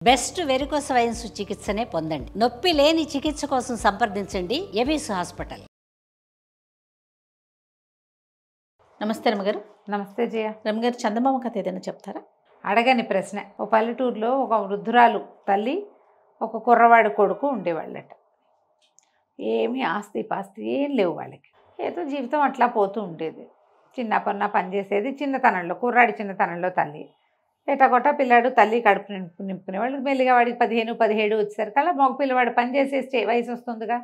Best varicose veins చికిత్సనే పొందండి. నొప్పి లేని చికిత్స కోసం సంప్రదించండి ఎబిస్ హాస్పిటల్. నమస్తే రమ్మగారు. నమస్తే జయ. రమ్మగారు, చందమామ కథ ఏదైనా చెప్తారా? అడగని ప్రశ్న. ఒక పల్లెటూరులో ఒక వృద్ధురాలు తల్లి, ఒక కుర్రవాడి కొడుకు ఉండేవాళ్ళట. ఏమీ ఆస్తి పాస్తి ఏం లేవు వాళ్ళకి. ఏదో జీవితం అట్లా పోతూ ఉండేది. చిన్న పనిచేసేది. చిన్నతనంలో కుర్రాడి చిన్నతనంలో తల్లి ఎటకొట్ట పిల్లాడు తల్లి కడుపు నింపుకునేవాళ్ళు. మెల్లిగా వాడికి 15-17 వచ్చేసరికి అలా మగ పిల్లవాడు పని చేసే వయసు వస్తుందిగా.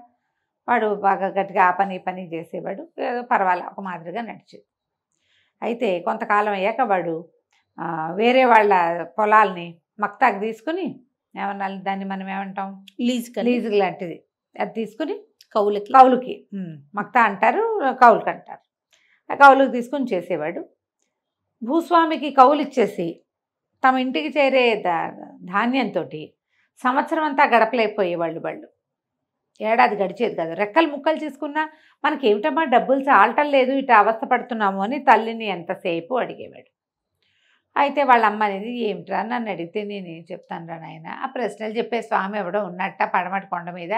వాడు బాగా గట్టిగా ఆ పని చేసేవాడు. ఏదో పర్వాలే ఒక మాదిరిగా నడిచేది. అయితే కొంతకాలం అయ్యాక వాడు వేరే వాళ్ళ పొలాల్ని మక్తాకి తీసుకుని, ఏమన్నా దాన్ని మనం ఏమంటాం, లీజు లాంటిది, అది తీసుకుని కౌలుకి మక్తా అంటారు, కౌలుకి అంటారు. ఆ కౌలుకి తీసుకుని చేసేవాడు. భూస్వామికి కౌలు ఇచ్చేసి తమ ఇంటికి చేరే ధాన్యంతో సంవత్సరం అంతా గడపలేకపోయేవాళ్ళు. ఏడాది గడిచేది కాదు. రెక్కలు ముక్కలు తీసుకున్నా మనకేమిటమ్మా డబ్బులు చాలటం లేదు, ఇటు అవస్థ పడుతున్నాము అని తల్లిని ఎంతసేపు అడిగేవాడు. అయితే వాళ్ళ అమ్మ అనేది, ఏమిట్రా నన్ను అడిగితే నేనేం చెప్తాను రా నాయన, ఆ ప్రశ్నలు చెప్పే స్వామి ఎవడో ఉన్నట్ట పడమటి కొండ మీద,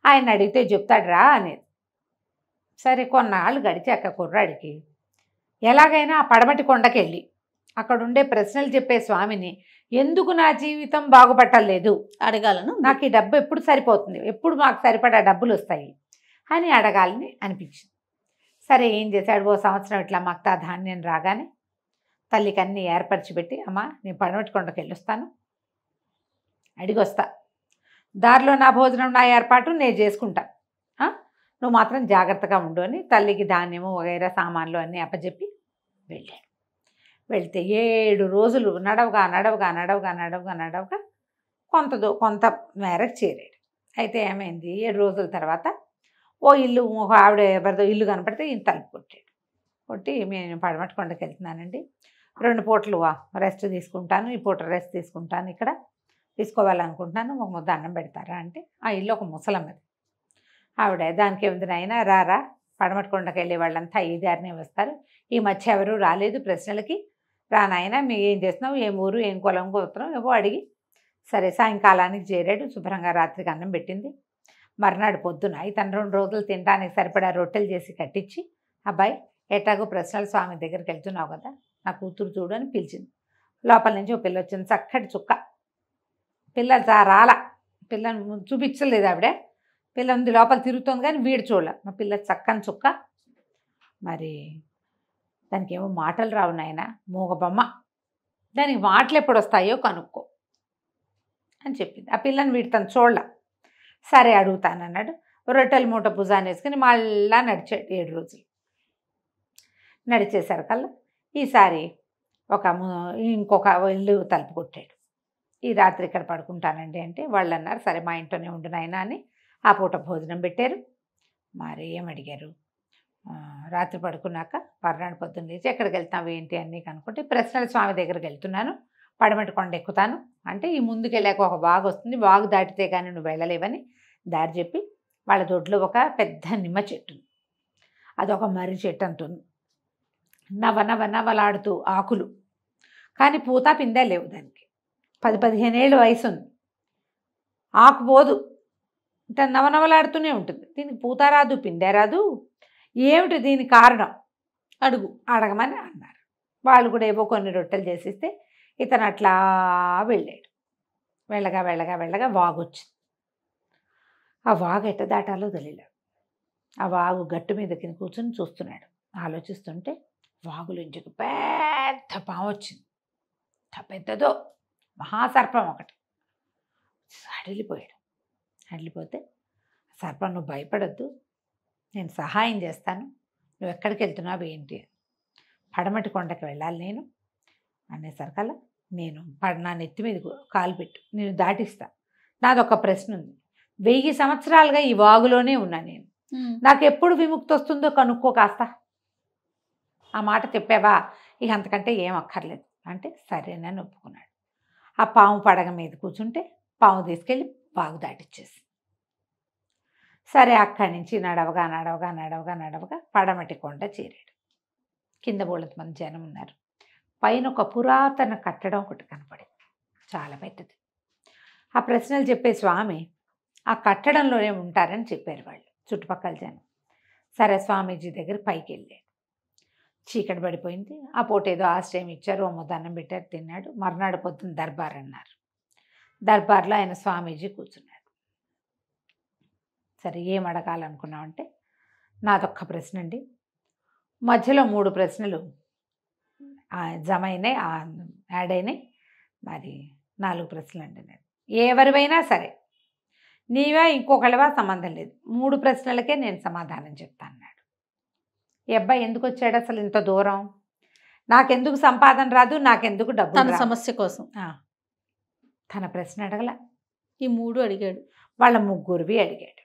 ఆయన అడిగితే చెప్తాడు రా అనేది. సరే, కొన్నాళ్ళు గడిచాక కుర్రాడికి ఎలాగైనా ఆ పడమటి కొండకి వెళ్ళి అక్కడుండే ప్రశ్నలు చెప్పే స్వామిని, ఎందుకు నా జీవితం బాగుపట్టలేదు అడగాలను, నాకు ఈ డబ్బు ఎప్పుడు సరిపోతుంది, ఎప్పుడు మాకు సరిపడా డబ్బులు వస్తాయి అని అడగాలని అనిపించింది. సరే, ఏం చేశాడు, ఓ సంవత్సరం ఇట్లా మక్తా ధాన్యం రాగానే తల్లికి అన్నీ ఏర్పరిచి పెట్టి, అమ్మ నేను పడమటి కొండకి వెళ్ళొస్తాను, అడిగొస్తా, దారిలో నా భోజనం నా ఏర్పాటు నేను చేసుకుంటా, నువ్వు మాత్రం జాగ్రత్తగా ఉండు అని తల్లికి ధాన్యము వగైరా సామాన్లు అన్నీ అప్పచెప్పి వెళ్ళాడు. వెళ్తే 7 రోజులు నడవగా కొంత మేరకు చేరాడు. అయితే ఏమైంది, 7 రోజుల తర్వాత ఓ ఇల్లు, ఒక ఆవిడ ఎవరిదో ఇల్లు కనపడితే ఈయన తలుపు కొట్టి, నేను పడమటి కొండకి వెళ్తున్నానండి, 2 పూటలు రెస్ట్ తీసుకుంటాను, ఈ పూట రెస్ట్ తీసుకుంటాను, ఇక్కడ తీసుకోవాలనుకుంటున్నాను, ఒక ముద్ద అన్నం పెడతారా అంటే, ఆ ఇల్లు ఒక ముసలమ్మది. ఆవిడ, దానికి ఏముంది నాయనా, రారా, పడమటి కొండకి వెళ్ళే వాళ్ళంతా ఈ దారినే వస్తారు, ఈ మధ్య ఎవరు రాలేదు ప్రశ్నలకి, రా నాయనా, మీ ఏం చేస్తున్నావు, ఏం ఊరు, ఏం కులం గోత్రం ఏవో అడిగి. సరే, సాయంకాలానికి చేరాడు. శుభ్రంగా రాత్రికి అన్నం పెట్టింది. మర్నాడు పొద్దున ఇతను 2 రోజులు తినడానికి సరిపడా రొట్టెలు చేసి కట్టించి, అబ్బాయి ఎట్లాగో ప్రశ్నల స్వామి దగ్గరికి వెళ్తున్నావు కదా, నా కూతురు చూడు అని పిలిచింది. లోపల నుంచి ఒక పిల్ల వచ్చింది, చక్కటి చుక్క. పిల్ల రాల, పిల్లని చూపించలేదు ఆవిడ. పిల్ల ఉంది లోపల తిరుగుతుంది కానీ వీడు చూడాల. మా పిల్ల చక్కని చుక్క. మరి దానికి ఏమో మాటలు రావు నాయన, మూగబొమ్మ, దానికి మాటలు ఎప్పుడు వస్తాయో కనుక్కో అని చెప్పింది. ఆ పిల్లని వీడు తను చూడాల. సరే అడుగుతానన్నాడు. రొట్టెల మూట భుజాన్ని వేసుకుని మళ్ళా నడిచాడు 7 రోజులు. నడిచేసరికల్లా ఈసారి ఇంకొక ఇల్లు తలుపు కొట్టాడు. ఈ రాత్రి ఇక్కడ పడుకుంటానండి అంటే వాళ్ళు అన్నారు, సరే మా ఇంట్లోనే ఉండు నాయనా అని ఆ పూట భోజనం పెట్టారు. మరి ఏమడిగారు, రాత్రి పడుకున్నాక మర్నాడు పొద్దున్న లేచి ఎక్కడికి వెళ్తావు ఏంటి అన్నీ కనుక్కుంటే, ప్రశ్నల స్వామి దగ్గరికి వెళ్తున్నాను, పడమటి కొండ ఎక్కుతాను అంటే, ఈ ముందుకు వెళ్ళాక ఒక వాగు వస్తుంది, వాగు దాటితే కానీ నువ్వు వెళ్ళలేవని దారి చెప్పి, వాళ్ళ దొడ్లో ఒక పెద్ద నిమ్మ చెట్టు ఉంది, అదొక మర్రి చెట్టు అంటుంది, నవలాడుతూ ఆకులు, కానీ పూత పిందే లేవు, దానికి 10-15 ఏళ్ళు వయసు ఉంది, ఆకు పోదు, అంటే నవలాడుతూనే ఉంటుంది, దీనికి పూత రాదు పిందే రాదు, ఏమిటి దీని కారణం అడగమని అన్నారు. వాళ్ళు కూడా ఏవో కొన్ని రొట్టెలు చేసిస్తే ఇతను అట్లా వెళ్ళాడు. వెళ్ళగా వాగు వచ్చింది. ఆ వాగు ఎట్ట దాటాలో తెలియలేదు. ఆ వాగు గట్టు మీద కింద కూర్చొని చూస్తున్నాడు. ఆలోచిస్తుంటే వాగులోంచి పెద్ద పాము వచ్చింది. పెద్దదో మహాసర్పం ఒకటి. అడిలిపోతే, సర్పం నువ్వు భయపడద్దు, నేను సహాయం చేస్తాను, నువ్వు ఎక్కడికి వెళ్తున్నావు ఏంటి, పడమటి కొండకి వెళ్ళాలి నేను అనేసరికల్లా, నేను నా నెత్తి మీద కాలు పెట్టు, నేను దాటిస్తా, నాదొక ప్రశ్న ఉంది, 1000 సంవత్సరాలుగా ఈ వాగులోనే ఉన్నా నేను, నాకు ఎప్పుడు విముక్తి వస్తుందో కనుక్కో కాస్త, ఆ మాట చెప్పావా, ఇక అంతకంటే ఏం అక్కర్లేదు అంటే సరేనని ఒప్పుకున్నాడు. ఆ పాము పడగ మీద కూర్చుంటే పాము తీసుకెళ్ళి వాగు దాటిచ్చేసి, సరే అక్కడి నుంచి నడవగా పడమటి కొండ చేరాడు. కింద బోళ్ళంత మంది జనం ఉన్నారు. పైన ఒక పురాతన కట్టడం ఒకటి కనపడింది, చాలా పెద్దది. ఆ ప్రశ్నలు చెప్పే స్వామి ఆ కట్టడంలోనే ఉంటారని చెప్పారు వాళ్ళు చుట్టుపక్కల జనం. సరే స్వామీజీ దగ్గర పైకి వెళ్ళాడు. చీకటి పడిపోయింది. ఆ పూట ఏదో ఆశ్రయం ఇచ్చారు, ఓ ముద్ద అన్నం పెట్టారు, తిన్నాడు. మర్నాడు పొద్దున్న దర్బార్ అన్నారు. దర్బార్లో ఆయన స్వామీజీ కూర్చున్నారు. సరే ఏం అడగాలనుకున్నామంటే, నాదొక్క ప్రశ్న అండి, మధ్యలో 3 ప్రశ్నలు జమ అయినాయి, యాడ్ అయినాయి, మరి 4 ప్రశ్నలు అండి. నేను ఎవరివైనా సరే, నీవా ఇంకొకళ్ళవా సంబంధం లేదు, 3 ప్రశ్నలకే నేను సమాధానం చెప్తాను అన్నాడు. ఈ అబ్బాయి ఎందుకు వచ్చాడు అసలు ఇంత దూరం? నాకెందుకు సంపాదన రాదు, నాకెందుకు డబ్బు తన సమస్య కోసం తన ప్రశ్న అడగల, ఈ 3 అడిగాడు. వాళ్ళ ముగ్గురివి అడిగాడు.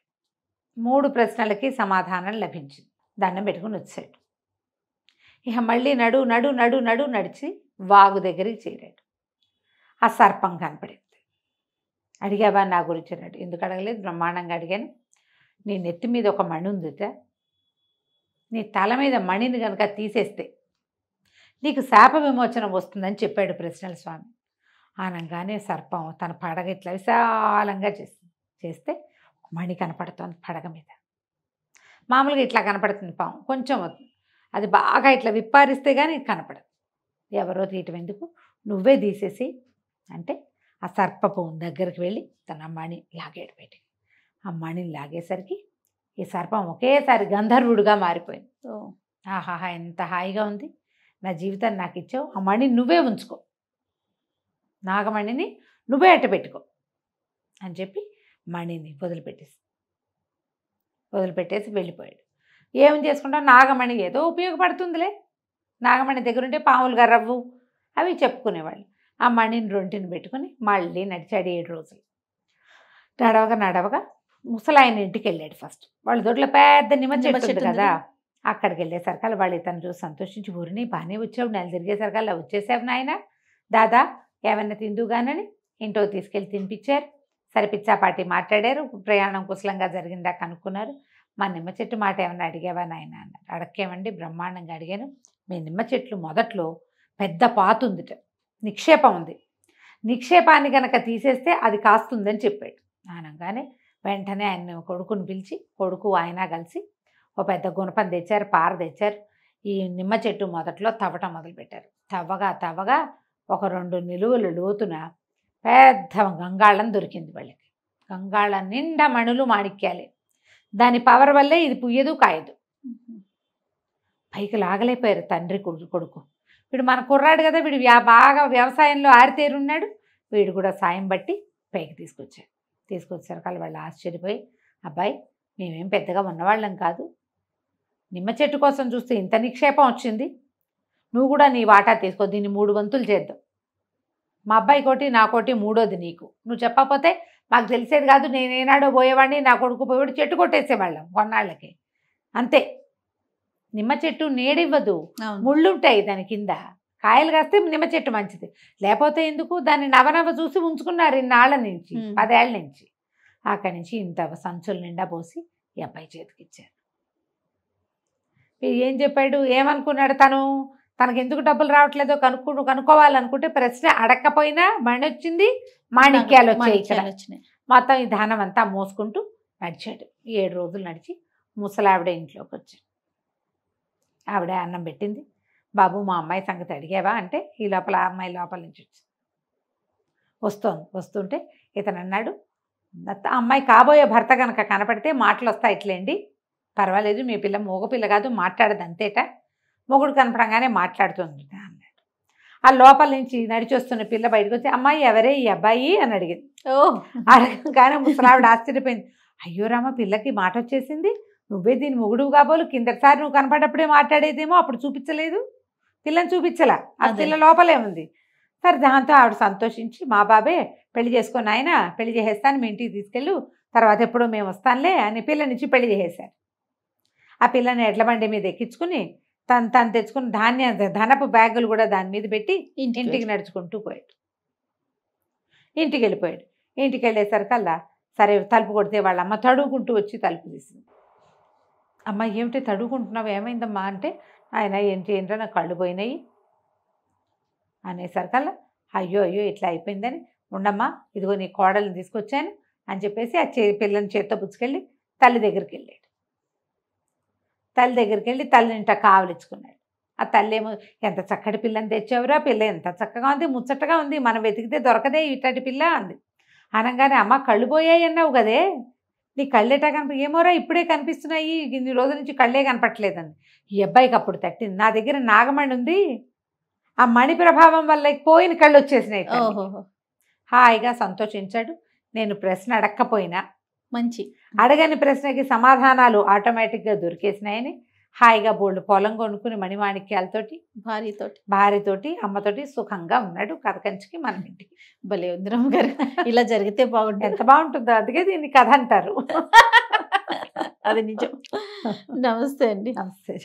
3 ప్రశ్నలకి సమాధానం లభించింది. దండం పెట్టుకుని వచ్చాడు. ఇక మళ్ళీ నడు నడు నడు నడు నడిచి వాగు దగ్గరికి చేరాడు. ఆ సర్పం కనపడింది. అడిగావా నా గురించి అన్నాడు. ఎందుకు అడగలేదు, బ్రహ్మాండంగా అడిగాను. నీ నెత్తి మీద ఒక మణి ఉందిట, నీ తల మీద మణిని కనుక తీసేస్తే నీకు శాప విమోచనం వస్తుందని చెప్పాడు ప్రశ్నల స్వామి. ఆనంగానే సర్పం తన పడగ ఇట్లా విశాలంగా చేస్తే మణి కనపడుతోంది పడగ మీద. మామూలుగా ఇట్లా కనపడుతుంది పాము, కొంచెం అది బాగా ఇట్లా విప్పారిస్తే కానీ కనపడదు. ఎవరో తీయటం ఎందుకు, నువ్వే తీసేసి అంటే ఆ సర్పపు దగ్గరికి వెళ్ళి తన మణి లాగాడు పెట్టి. ఆ మణిని లాగేసరికి ఈ సర్పం ఒకేసారి గంధర్వుడిగా మారిపోయింది. ఆహాహా ఎంత హాయిగా ఉంది, నా జీవితాన్ని నాకు ఇచ్చావు, ఆ మణిని నువ్వే ఉంచుకో, నాగమణిని నువ్వే అట్ట పెట్టుకో అని చెప్పి మణిని వదిలిపెట్టేసి వెళ్ళిపోయాడు. ఏం చేసుకుంటావు, నాగమణి ఏదో ఉపయోగపడుతుందిలే, నాగమణి దగ్గర ఉంటే పాములు గర్రవ్వు అవి చెప్పుకునేవాళ్ళు. ఆ మణిని రొంటిని పెట్టుకుని మళ్ళీ నడిచాడు 7 రోజులు. నడవగా ముసలాయన ఇంటికి వెళ్ళాడు. ఫస్ట్ వాళ్ళ దొడ్లో పెద్ద నిమ్మ చెట్టు ఉంది కదా, అక్కడికి వెళ్ళేసరికల్లా వాళ్ళు ఇతను చూసి సంతోషించి, ఊరిని బాగానే వచ్చావు, నెల తిరిగేసరికల్లా వచ్చేసావు నాయన, దాదా ఏమన్నా తిందుగానని ఇంట్లో తీసుకెళ్ళి తినిపించారు. సరే పిచ్చాపాటి మాట్లాడారు, ప్రయాణం కుశలంగా జరిగిందా కనుక్కున్నారు. మా నిమ్మ చెట్టు మాట ఏమన్నా అడిగావా నాయన అన్నారు. అడక్కేమండి, బ్రహ్మాండంగా అడిగాను. మీ నిమ్మ చెట్లు మొదట్లో పెద్ద పాతు ఉందిట, నిక్షేపం ఉంది, నిక్షేపాన్ని కనుక తీసేస్తే అది కాస్తుందని చెప్పాడు. అనగానే వెంటనే ఆయన కొడుకుని పిలిచి, కొడుకు ఆయన కలిసి ఒక పెద్ద గుణపం తెచ్చారు, పార తెచ్చారు. ఈ నిమ్మ చెట్టు మొదట్లో తవ్వటం మొదలుపెట్టారు. తవ్వగా ఒక 2 నిలువల లోతున పెద్ద గంగాళం దొరికింది వాళ్ళకి. గంగాళం నిండా మణులు మాణిక్యాలే. దాని పవర్ వల్లే ఇది పుయ్యదు కాయదు. పైకి లాగలేకపోయారు తండ్రి కొడుకు. వీడు మన కుర్రాడు కదా, వీడు బాగా వ్యవసాయంలో ఆరితేరున్నాడు, వీడు కూడా సాయం బట్టి పైకి తీసుకొచ్చారు. వాళ్ళు ఆశ్చర్యపోయి, అబ్బాయి మేమేం పెద్దగా ఉన్నవాళ్ళం కాదు, నిమ్మ చెట్టు కోసం చూస్తే ఇంత నిక్షేపం వచ్చింది, నువ్వు కూడా నీ వాటా తీసుకో, దీన్ని 3 వంతులు చేద్దాం, మా అబ్బాయి కోటి నా కోటి, 3వది నీకు, నువ్వు చెప్పకపోతే మాకు తెలిసేది కాదు, నేనేనాడో పోయేవాడిని, నా కొడుకు పోయేవాడు, చెట్టు కొట్టేసేవాళ్ళం కొన్నాళ్ళకి అంతే. నిమ్మ చెట్టు నీడివ్వదు, ముళ్ళుంటాయి దాని కింద, కాయలు కాస్తే నిమ్మ చెట్టు మంచిది, లేకపోతే ఎందుకు, దాన్ని నవనవ చూసి ఉంచుకున్నారు ఇన్నాళ్ళ నుంచి, 10 ఏళ్ళ నుంచి. అక్కడి నుంచి ఇంత సంచుల నిండా పోసి ఈ అబ్బాయి చేతికిచ్చారు. ఏం చెప్పాడు, ఏమనుకున్నాడు, తనకు ఎందుకు డబ్బులు రావట్లేదో కనుక్కోవాలనుకుంటే ప్రశ్న అడక్కపోయినా మణి వచ్చింది, మాణిక్యాలు వచ్చాయి. మొత్తం ఈ ధనం అంతా మోసుకుంటూ నడిచాడు. 7 రోజులు నడిచి ముసలావిడ ఇంట్లోకి వచ్చాడు. ఆవిడ అన్నం పెట్టింది. బాబు మా అమ్మాయి సంగతి అడిగావా అంటే, ఈ లోపల ఆ అమ్మాయి లోపల నుంచి వస్తుంటే ఇతను అన్నాడు, అమ్మాయి కాబోయే భర్త కనుక కనపడితే మాటలు వస్తాయి ఇట్లేండి, పర్వాలేదు, మీ పిల్ల మగపిల్ల కాదు, మాట్లాడదు అంతేట, మొగుడు కనపడంగానే మాట్లాడుతుంది అన్నాడు. ఆ లోపల నుంచి నడిచి వస్తున్న పిల్ల బయటకు వచ్చి, అమ్మాయి ఎవరే ఈ అబ్బాయి అని అడిగింది. అడగగానే ముసలావిడ ఆశ్చర్యపోయింది. అయ్యో రామ, పిల్లకి మాట వచ్చేసింది, నువ్వే దీని మొగుడు కాబోలు, కిందటిసారి నువ్వు కనపడప్పుడే మాట్లాడేదేమో, అప్పుడు చూపించలేదు, పిల్లని చూపించలా, ఆ పిల్ల లోపలే ఉంది. సరే దాంతో ఆవిడ సంతోషించి, మా బాబే పెళ్లి చేసుకొని ఆయన పెళ్లి చేసేస్తాను, మీ ఇంటికి తీసుకెళ్ళు, తర్వాత ఎప్పుడో మేము వస్తానులే అని పిల్లనిచ్చి పెళ్లి చేసేశారు. ఆ పిల్లని ఎడ్ల బండి మీద ఎక్కించుకుని తను తెచ్చుకున్న ధనపు బ్యాగులు కూడా దాని మీద పెట్టి ఇంటికి నడుచుకుంటూ పోయాడు. ఇంటికి వెళ్ళిపోయాడు. ఇంటికి వెళ్ళేసరికల్లా సరే తలుపు కొడితే వాళ్ళ అమ్మ తడుగుకుంటూ వచ్చి తలుపు తీసింది. అమ్మ ఏమిటి తడుగుకుంటున్నావు, ఏమైందమ్మా అంటే, ఆయన ఏంటో నాకు కళ్ళు పోయినాయి అనేసరికల్లా, అయ్యో ఇట్లా అయిపోయిందని ఉండమ్మా, ఇదిగో నీ కోడల్ని తీసుకొచ్చాను అని చెప్పేసి ఆ పిల్లని చేత్తో పుచ్చుకెళ్ళి తల్లి దగ్గరికి వెళ్ళాడు. తల్లి దగ్గరికి వెళ్ళి తల్లినింట కావలించుకున్నాడు. ఆ తల్లి ఏమో, ఎంత చక్కటి పిల్లని తెచ్చావురా, పిల్ల ఎంత చక్కగా ఉంది, ముచ్చటగా ఉంది, మనం వెతికితే దొరకదే ఇట్లాంటి పిల్ల అంది. అనగానే అమ్మ కళ్ళు పోయాయి అన్నావు కదే, నీ కళ్ళేటా ఏమోరా ఇప్పుడే కనిపిస్తున్నాయి, ఇన్ని రోజుల నుంచి కళ్ళే కనపట్లేదండి. ఈ అబ్బాయికి అప్పుడు తట్టింది, నా దగ్గర నాగమణి ఉంది, ఆ మణి ప్రభావం వల్ల పోయిన కళ్ళు వచ్చేసినాయి. హాయిగా సంతోషించాడు. నేను ప్రశ్న అడక్కపోయినా మంచి అడగని ప్రశ్నకి సమాధానాలు ఆటోమేటిక్గా దొరికేసినాయని హాయిగా బోల్డ్ పొలం కొనుక్కుని మణిమాణిక్యాలతోటి భార్యతోటి అమ్మతోటి సుఖంగా ఉన్నాడు. కథ కంచికి మన ఇంటికి. భలే ఉంది రమ్మగారు, ఇలా జరిగితే బాగుంటుంది. ఎంత బాగుంటుందో, అందుకే దీన్ని కథ అంటారు. అది నిజం. నమస్తే అండి. నమస్తే.